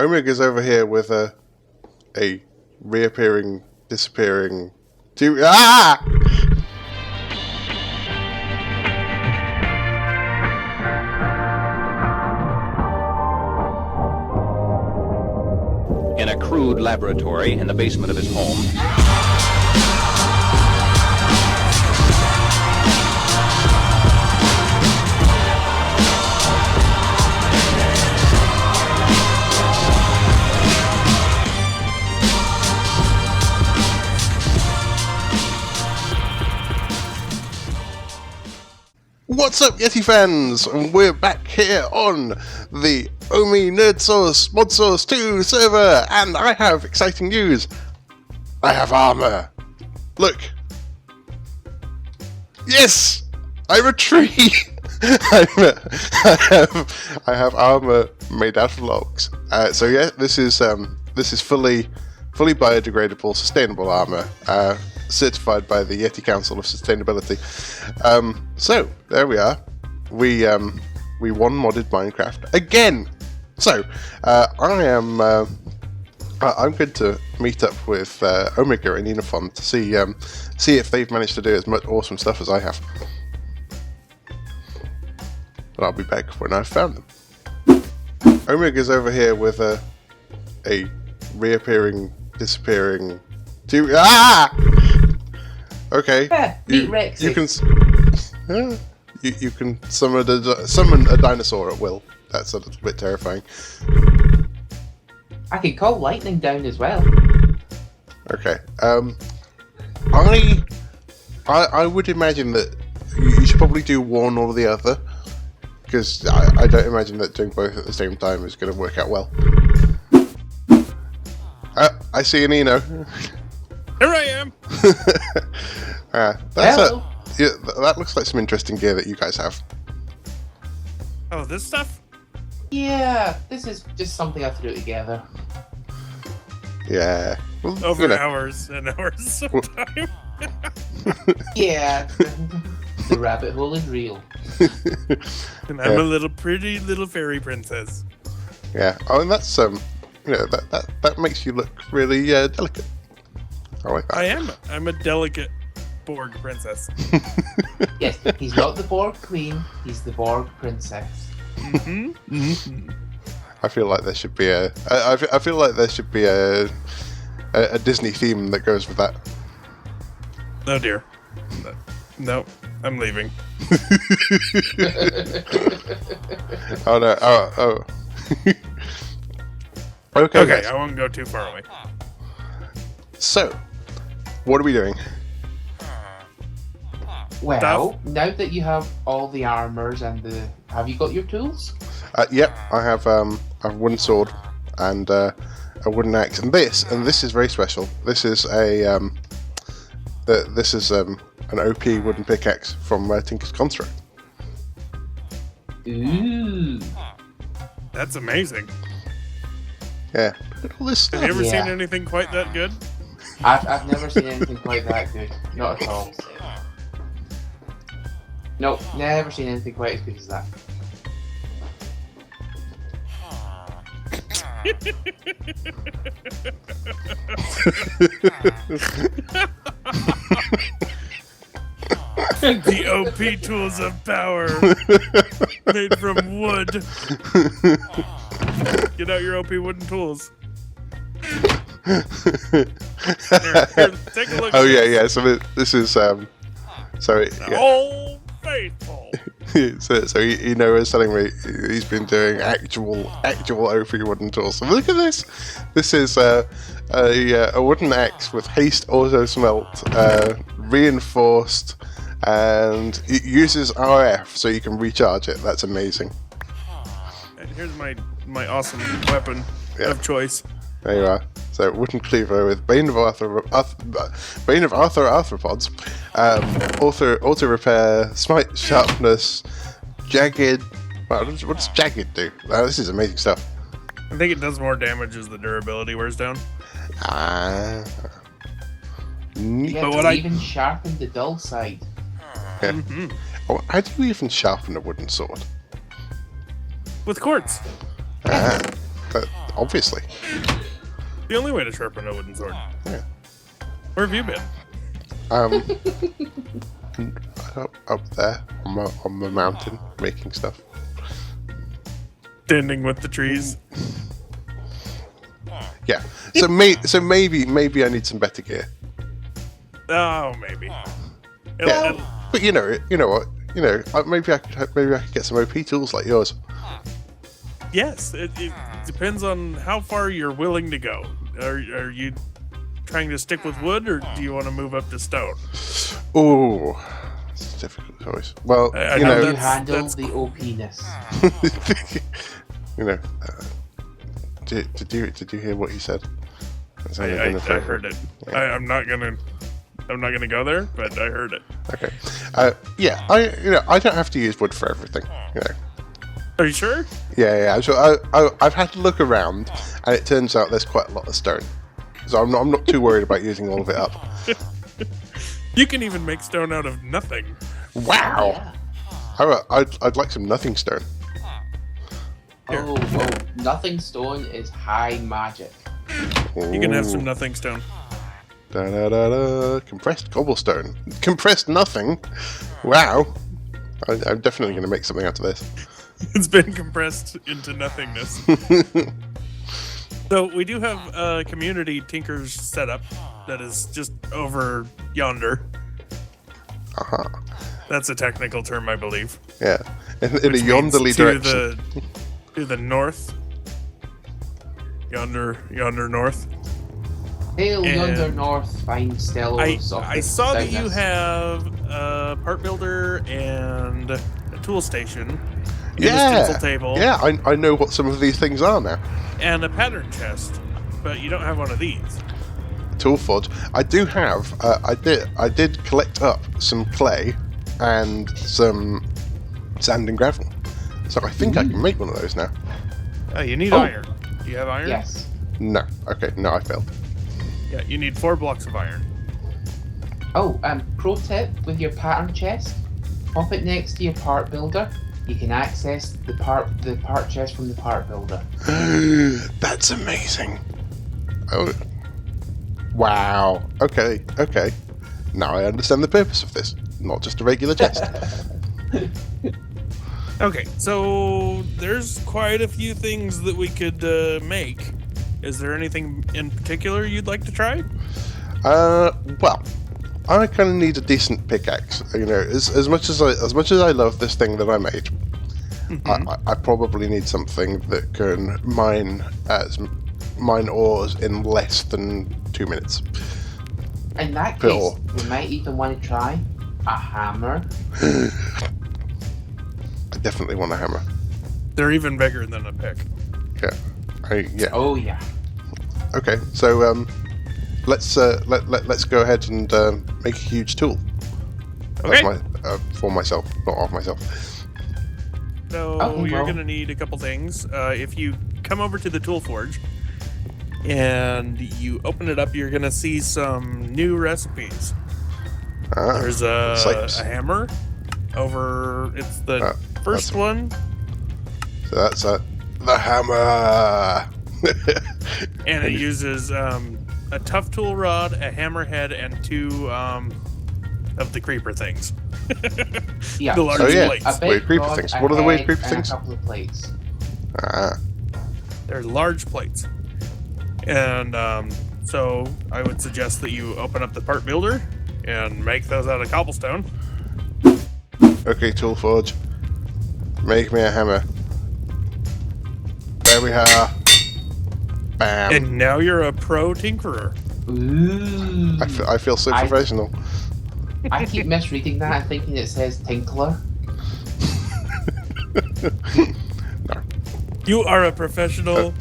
Omega's over here with a reappearing, disappearing... In a crude laboratory in the basement of his home, What's up, Yeti fans? And we're back here on the Modsauce 2 server, and I have exciting news. I have armor. Look. Yes! I retreat! I have armor made out of logs. So yeah, this is fully biodegradable, sustainable armor. Certified by the Yeti Council of Sustainability. So there we are. We won modded Minecraft again. So I'm going to meet up with Omega and Eenofonn to see if they've managed to do as much awesome stuff as I have. And I'll be back when I've found them. Omega's over here with a reappearing, disappearing. Okay. Beat Rex. You can summon a dinosaur at will. That's a little bit terrifying. I can call lightning down as well. Okay. I would imagine that you should probably do one or the other, because I don't imagine that doing both at the same time is going to work out well. I see an Eno. Here I am! That looks like some interesting gear that you guys have. Oh, this stuff? Yeah, this is just something I threw together. Yeah. Well, Over hours and hours of time. Yeah, the rabbit hole is real. And I'm a little pretty little fairy princess. Yeah. Oh, and that's that makes you look really delicate. I like that. I'm a delicate Borg princess. Yes, he's not the Borg queen, he's the Borg princess. Mm-hmm. Mm-hmm. I feel like there should be a Disney theme that goes with that. Oh dear. No, I'm leaving. Oh no. Oh. Okay, guys. I won't go too far away. So, what are we doing? Well, now that you have all the armors and have you got your tools? Yep, I have a wooden sword and a wooden axe, and this is very special. This is an OP wooden pickaxe from Tinker's Construct. Ooh, that's amazing. Yeah, look at all this stuff. Have you ever seen anything quite that good? I've never seen anything quite that good. Not at all. Nope, never seen anything quite as good as that. The OP tools of power made from wood. Get out your OP wooden tools. Here, take a look. Oh yeah. So this is sorry. Yeah. All faithful. so Eno is telling me he's been doing actual OP wooden tools. So look at this. This is a wooden axe with haste auto smelt, reinforced, and it uses RF so you can recharge it. That's amazing. And here's my awesome weapon of choice. There you are. So wooden cleaver with Bane of Arthropods, auto repair, smite sharpness, jagged. Wow, what does jagged do? Wow, this is amazing stuff. I think it does more damage as the durability wears down. Yeah, But to even sharpen the dull side. Yeah. Mm-hmm. Oh, how do you even sharpen a wooden sword? With quartz. obviously. The only way to sharpen a wooden sword. Yeah. Where have you been? Up there on the mountain, making stuff. Standing with the trees. Yeah. So maybe I need some better gear. Oh, maybe. Yeah. But you know what? Maybe I could get some OP tools like yours. Yes, it depends on how far you're willing to go. Are you trying to stick with wood, or do you want to move up to stone? Oh, it's a difficult choice. Well, I you How know, do you handle the OP-ness? you know. Did you hear what he said? I heard it. Yeah. I'm not gonna go there, but I heard it. Okay. Yeah. I don't have to use wood for everything. You know. Are you sure? Yeah. So I've had to look around, and it turns out there's quite a lot of stone. So I'm not too worried about using all of it up. You can even make stone out of nothing. Wow. I'd like some nothing stone. Here. Oh, well, nothing stone is high magic. You can have some nothing stone. Compressed cobblestone. Compressed nothing. Wow. I'm definitely going to make something out of this. It's been compressed into nothingness. So we do have a community tinkers setup that is just over yonder. Uh-huh. That's a technical term, I believe. Yeah. In a Which yonderly means direction. To the north. Yonder north. Hail And yonder north, fine stellos of I the saw that you stoutness. have a part builder and a tool station. And a Yeah. stencil table. Yeah, I know what some of these things are now. And a pattern chest. But you don't have one of these. Tool forge. I do have. I did collect up some clay and some sand and gravel. So I think I can make one of those now. Oh, you need Oh. iron. Do you have iron? Yes. No. Okay. No, I failed. Yeah, you need 4 blocks of iron. Oh, pro tip with your pattern chest, pop it next to your part builder. You can access the part chest from the part builder. That's amazing. Oh. Wow. Okay. Now I understand the purpose of this. Not just a regular chest. Okay, so there's quite a few things that we could make. Is there anything in particular you'd like to try? Well, I kind of need a decent pickaxe. You know, as much as I love this thing that I made, I probably need something that can mine ores in less than 2 minutes. In that Bill. case, you might even want to try a hammer. I definitely want a hammer. They're even bigger than a pick. Yeah. Oh yeah. Okay. So let's go ahead and make a huge tool. Okay. For myself, not of myself. So Okay, you're well. gonna need a couple things. If you come over to the tool forge and you open it up, you're gonna see some new recipes. There's a hammer over. It's the first one. So that's the hammer. And it uses a tough tool rod, a hammerhead, and 2 of the creeper things. Yeah. The large Oh, yeah. plates. A big Weird creeper rod, things. a What are the weird head, creeper and things? A couple of plates. They're large plates. And so I would suggest that you open up the part builder and make those out of cobblestone. Okay, tool forge. Make me a hammer. There we are. Bam. And now you're a pro tinkerer. Ooh. I feel so professional. I keep misreading that and thinking it says Tinkler. No. You are a professional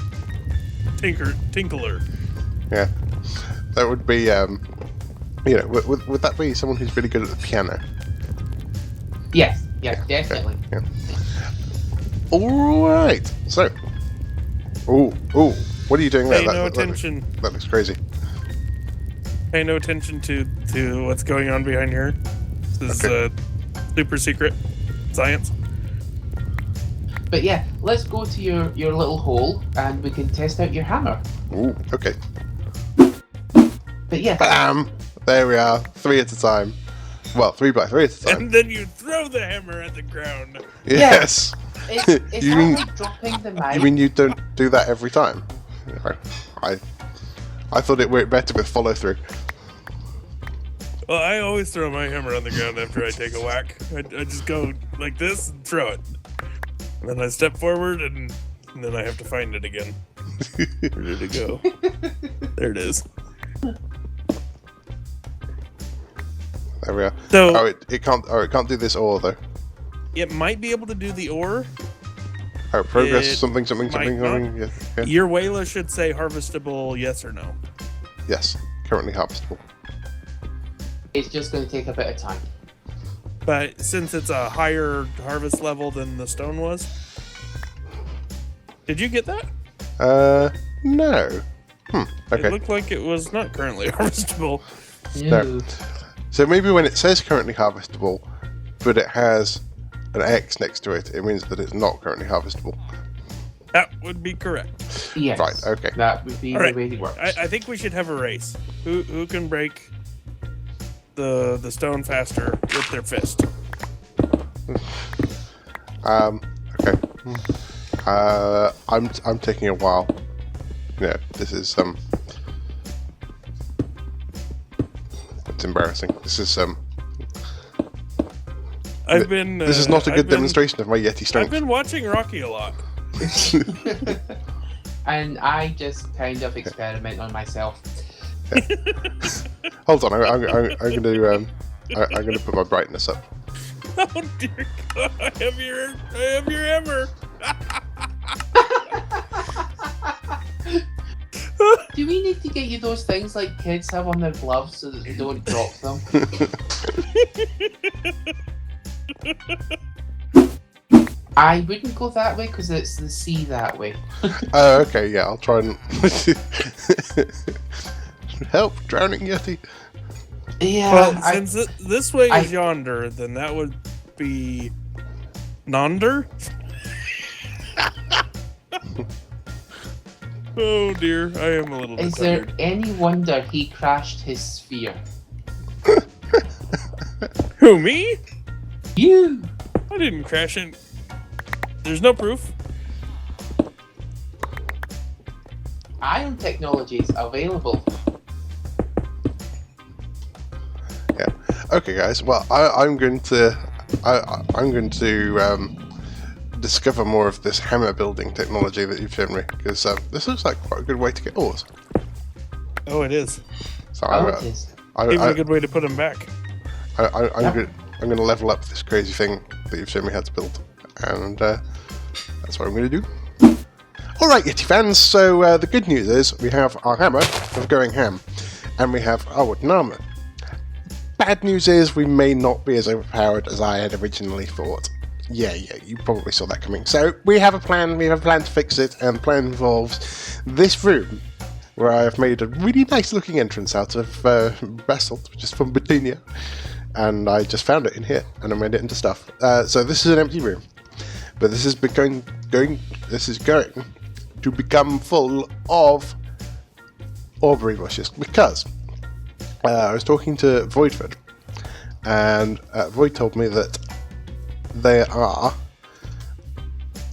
tinkler. Yeah. That would be, would that be someone who's really good at the piano? Yes, definitely. Yeah. Alright. So. Ooh. What are you doing there? Pay no attention. That looks crazy. Pay no attention to what's going on behind here. This is super secret science. But yeah, let's go to your little hole and we can test out your hammer. Ooh, okay. But yeah. Bam! There we are, 3 at a time. Well, 3 by 3 at a time. And then you throw the hammer at the ground. Yes! It's You not mean- like dropping the mic. You mean you don't do that every time? I thought it worked better with follow through. Well, I always throw my hammer on the ground after I take a whack. I just go like this and throw it. And then I step forward and then I have to find it again. Where did it go? There it is. There we are. So it can't do this or though. it might be able to do the ore. Oh, progress, It something. might not. Yeah. Your Wayla should say harvestable, yes or no. Yes, currently harvestable. It's just going to take a bit of time. But since it's a higher harvest level than the stone was, did you get that? No. Okay. It looked like it was not currently harvestable. No. So maybe when it says currently harvestable, but it has an X next to it, it means that it's not currently harvestable. That would be correct. Yes. Right, okay. That would be All the right. way it works. I think we should have a race. Who can break the stone faster with their fist? Okay. I'm taking a while. Yeah, this is it's embarrassing. This is I've been. this is not a I've good been- demonstration of my Yeti I've strength. been watching Rocky a lot. And I just kind of experiment on myself. Hold on, I'm gonna put my brightness up. Oh dear God! I have your hammer. Do we need to get you those things like kids have on their gloves so that they don't drop them? I wouldn't go that way because it's the sea that way. Oh, okay, yeah, I'll try and help drowning Yeti. Yeah. Well, since this way I- is yonder, then that would be nonder. Oh dear, I am a little bit Is there tired. any wonder he crashed his sphere? Who, me? You! I didn't crash it. There's no proof. Ion technologies available. Yeah. Okay, guys. Well, I'm going to discover more of this hammer building technology that you've shown me, because this looks like quite a good way to get ores. Oh, it is. So Oh, it is. Even a good way to put them back. I'm going to level up this crazy thing that you've shown me how to build, and that's what I'm going to do. All right, Yeti fans. So the good news is we have our hammer of going ham, and we have our wooden armor. Bad news is we may not be as overpowered as I had originally thought. Yeah, you probably saw that coming. So we have a plan. We have a plan to fix it, and the plan involves this room, where I have made a really nice looking entrance out of basalt, which is from Botania, and I just found it in here, and I made it into stuff. So this is an empty room, but this is going to become full of Oreberry bushes, because I was talking to Voidford, and Void told me that they are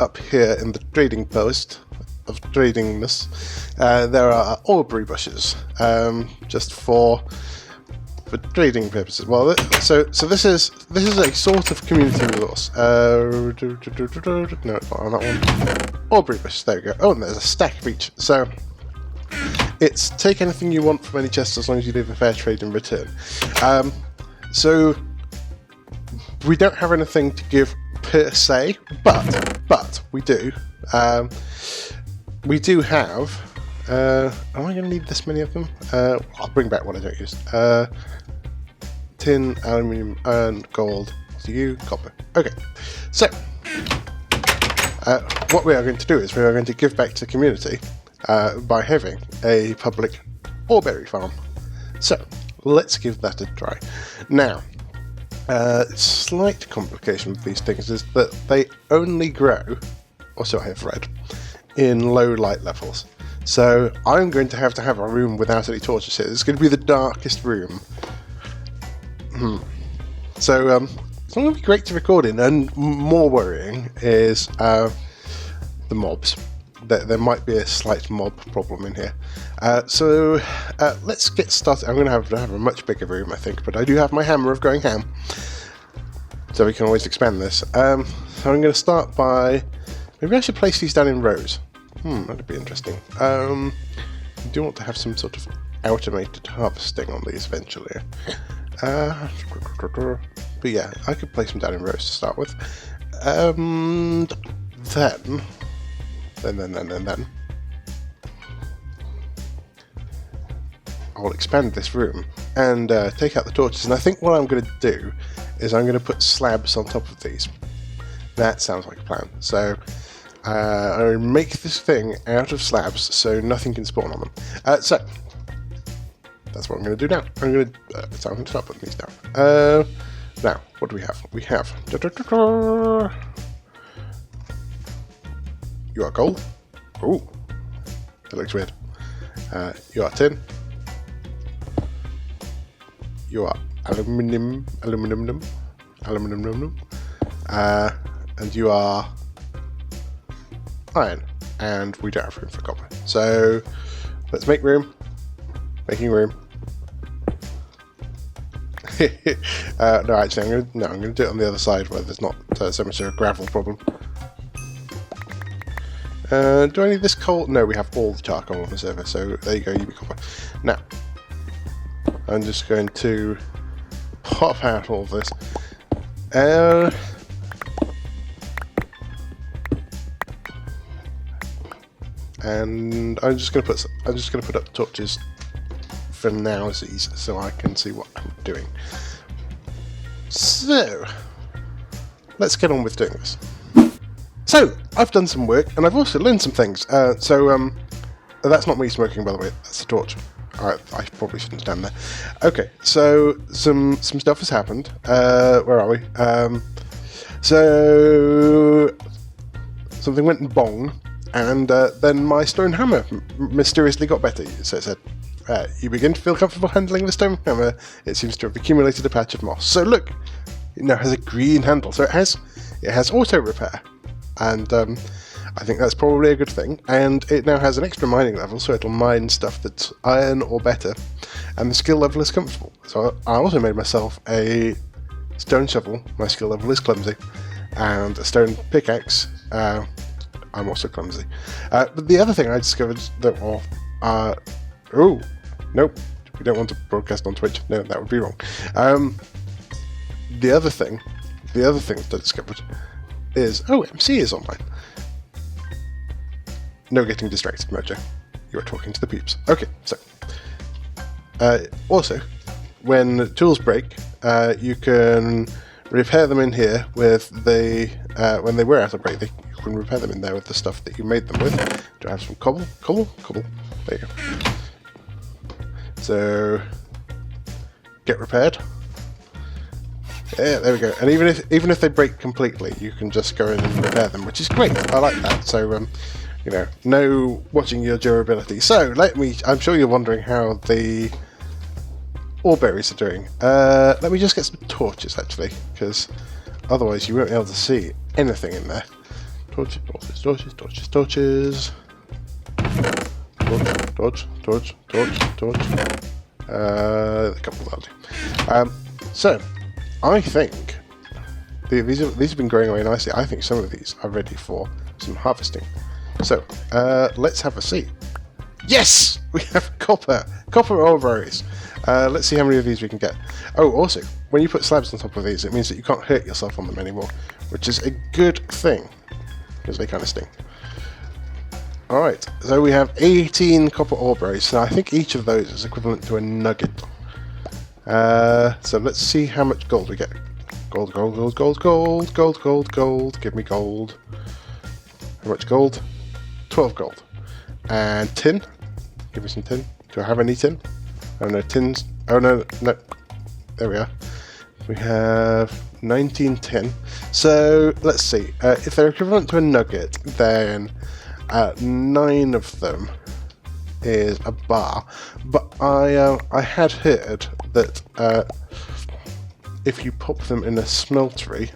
up here in the trading post of tradingness. There are Oreberry bushes, just for trading purposes. Well, so this is a sort of community resource. No, it's not on that one. Oreberry bushes. There we go. Oh, and there's a stack of each. So it's take anything you want from any chest as long as you leave a fair trade in return. So we don't have anything to give per se, but we do. We do have. Am I going to need this many of them? I'll bring back what I don't use. Tin, aluminium, and gold. So you, copper. Okay. So what we are going to do is we are going to give back to the community by having a public Oreberry farm. So let's give that a try. Now, slight complication with these things is that they only grow also I have read, in low light levels. So I'm going to have a room without any torches here. It's going to be the darkest room. So it's not going to be great to record in, and more worrying is the mobs. There might be a slight mob problem in here. So let's get started. I'm going to have a much bigger room, I think, but I do have my hammer of going ham, so we can always expand this. So I'm going to start by... Maybe I should place these down in rows. That'd be interesting. I do want to have some sort of automated harvesting on these eventually. But yeah, I could place them down in rows to start with. Then I'll expand this room and take out the torches. And I think what I'm going to do is I'm going to put slabs on top of these. That sounds like a plan. So I'll make this thing out of slabs so nothing can spawn on them. So that's what I'm going to do now. I'm going to start putting these down. Now, what do we have? We have... You are gold. Oh, that looks weird. You are tin. You are aluminum. And you are iron. And we don't have room for copper. So let's make room. Making room. No, actually, I'm going to do it on the other side where there's not so much of a gravel problem. Do I need this coal? No, we have all the charcoal on the server, so there you go, you be copper. Now, I'm just going to pop out all of this. And I'm just going to put up torches for nowsies so I can see what I'm doing. So, let's get on with doing this. So, I've done some work, and I've also learned some things. That's not me smoking, by the way, that's the torch. I probably shouldn't stand there. Okay, so some stuff has happened. Where are we? So something went bong, and then my stone hammer mysteriously got better. So it said, you begin to feel comfortable handling the stone hammer. It seems to have accumulated a patch of moss. So look, it now has a green handle. So it has auto repair. And I think that's probably a good thing. And it now has an extra mining level, so it'll mine stuff that's iron or better. And the skill level is comfortable. So I also made myself a stone shovel. My skill level is clumsy. And a stone pickaxe. I'm also clumsy. But the other thing I discovered that... oh, nope. We don't want to broadcast on Twitch. No, that would be wrong. The other thing that I discovered is, MC is online. No getting distracted, Mojo. You are talking to the peeps. Okay, so. Also, when tools break, you can repair them in here with the, when they were out of break, you can repair them in there with the stuff that you made them with. Do I have some cobble? Cobble? There you go. So, get repaired. Yeah, there we go. And even if they break completely, you can just go in and repair them, which is great. I like that. So, no watching your durability. So, I'm sure you're wondering how the Oreberries are doing. Let me just get some torches, actually, because otherwise you won't be able to see anything in there. Torch. Torch. A couple of that. So, I think these have been growing away nicely. I think some of these are ready for some harvesting. So, let's have a see. Yes! We have copper Oreberries. Let's see how many of these we can get. Oh, also, when you put slabs on top of these, it means that you can't hurt yourself on them anymore, which is a good thing, because they kind of sting. Alright, so we have 18 copper Oreberries. So I think each of those is equivalent to a nugget. So let's see how much gold we get. Gold. Give me gold. How much gold? 12 gold. And tin. Give me some tin. Do I have any tin? Oh no, tins. Oh no. There we are. We have 19 tin. So let's see. If they're equivalent to a nugget, then 9 of them is a bar. But I had heard that if you pop them in a smeltery,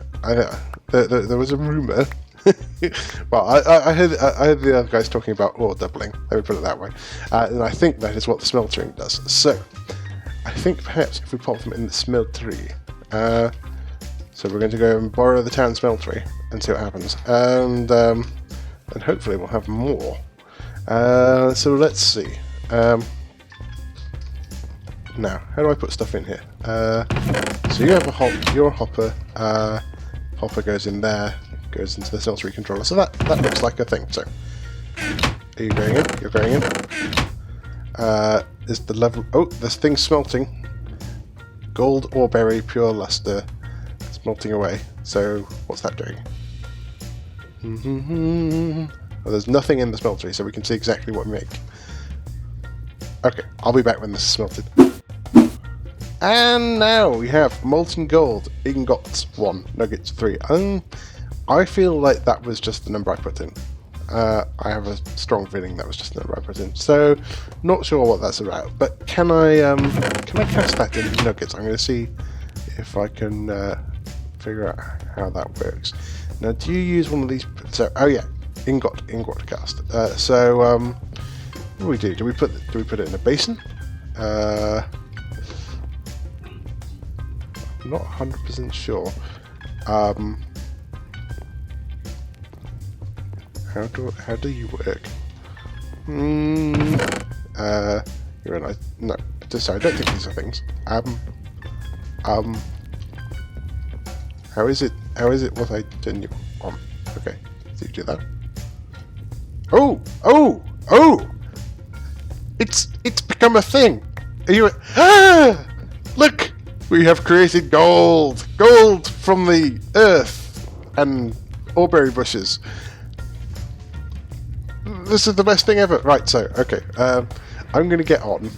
there was a rumor. Well, I heard the other guys talking about ore doubling. Let me put it that way, and I think that is what the smeltering does. So I think perhaps if we pop them in the smeltery, so we're going to go and borrow the town smeltery and see what happens, and hopefully we'll have more. So let's see. Now, how do I put stuff in here? So you have your hopper. Hopper goes in there, goes into the smeltery controller. So that looks like a thing. So are you going in? You're going in. Is the level? Oh, this thing's smelting. Gold Oreberry pure luster, smelting away. So what's that doing? Well, there's nothing in the smeltery, so we can see exactly what we make. Okay, I'll be back when this is smelted. And now we have molten gold, ingots 1, nuggets 3. I feel like that was just the number I put in. I have a strong feeling that was just the number I put in. So, not sure what that's about. But can I cast that in nuggets? I'm going to see if I can figure out how that works. Now, do you use one of these? So, oh yeah, ingot cast. So, what do we do? Do we put it in a basin? I'm not 100% sure. How do you work? You're in. No, sorry, I don't think these are things. How is it what I turn you on? Okay, so you do that. Oh! It's become a thing. Are you? Look, we have created gold from the earth and Oreberry bushes. This is the best thing ever. Right, so okay, I'm going to get on,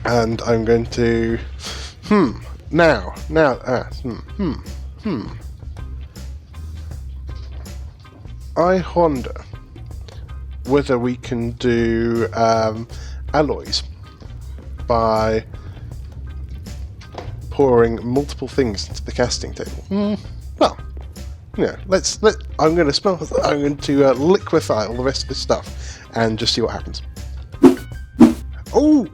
and I'm going to I wonder whether we can do alloys by pouring multiple things into the casting table. Well, yeah. I'm going to liquefy all the rest of this stuff and just see what happens. Oh!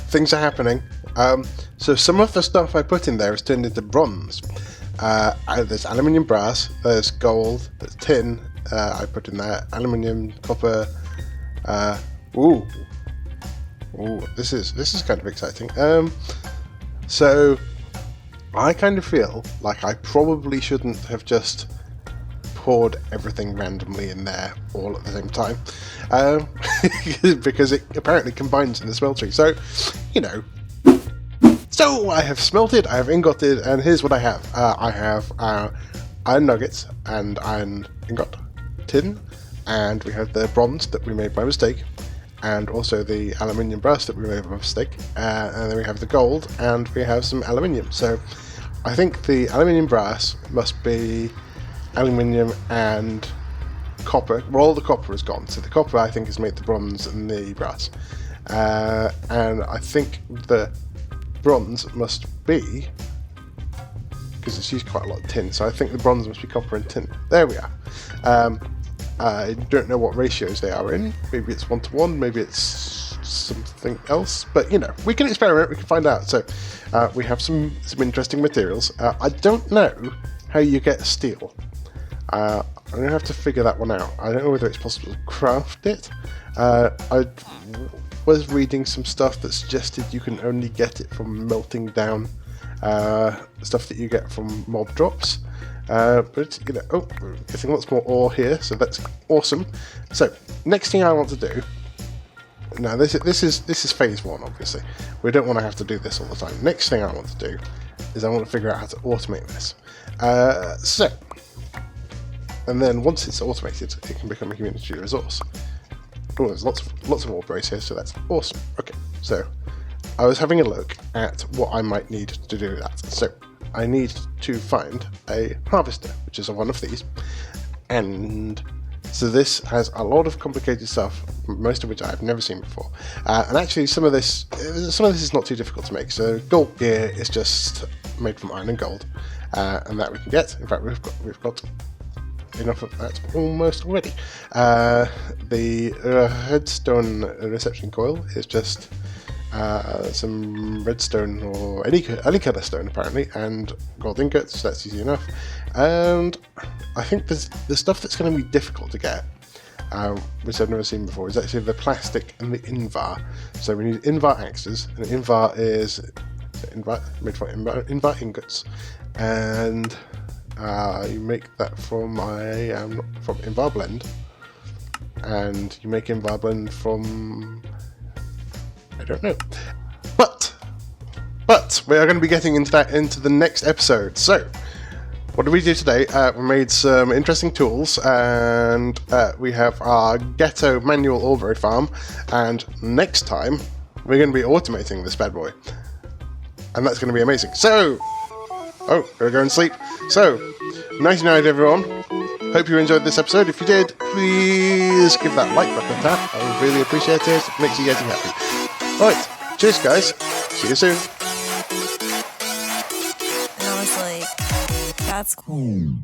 Things are happening. So some of the stuff I put in there is turned into bronze. There's aluminium, brass. There's gold. There's tin. I put in there aluminium, copper. This is kind of exciting. So I kind of feel like I probably shouldn't have just poured everything randomly in there all at the same time, because it apparently combines in the smeltery. So, So I have smelted, I have ingoted, and here's what I have. I have iron nuggets and iron ingot, tin, and we have the bronze that we made by mistake, and also the aluminium brass that we made by mistake, and then we have the gold, and we have some aluminium. So I think the aluminium brass must be aluminium and copper. Well, all the copper is gone, so the copper I think has made the bronze and the brass, and I think the bronze must be, because it's used quite a lot of tin, so I think the bronze must be copper and tin. There we are. I don't know what ratios they are in. Maybe it's 1-to-1, maybe it's something else, but we can experiment, we can find out. So we have some interesting materials. I don't know how you get steel. I'm going to have to figure that one out. I don't know whether it's possible to craft it. I was reading some stuff that suggested you can only get it from melting down stuff that you get from mob drops. But getting lots more ore here, so that's awesome. So next thing I want to do. Now this is phase 1, obviously. We don't want to have to do this all the time. Next thing I want to do is I want to figure out how to automate this. And then once it's automated, it can become a community resource. Oh, there's lots of Oreberries here, so that's awesome. Okay, so I was having a look at what I might need to do that. So I need to find a harvester, which is one of these, and so this has a lot of complicated stuff, most of which I've never seen before. And actually, some of this is not too difficult to make. So gold gear is just made from iron and gold, and that we can get. In fact, we've got enough of that almost already. The redstone reception coil is just some redstone or any colour stone apparently, and gold ingots. That's easy enough. And I think the stuff that's going to be difficult to get, which I've never seen before, is actually the plastic and the invar. So we need invar axes, and invar is made from invar ingots, and you make that from invar blend, and you make invar blend from, I don't know, but we are going to be getting into the next episode. So what did we do today? We made some interesting tools, and we have our Ghetto manual Oreberry farm, and next time we're going to be automating this bad boy, and that's going to be amazing. So, gotta go and sleep. So, nighty night everyone. Hope you enjoyed this episode. If you did, please give that like button a tap. I would really appreciate it. It makes you getting happy. Alright, cheers guys. See you soon. And I was like, that's cool.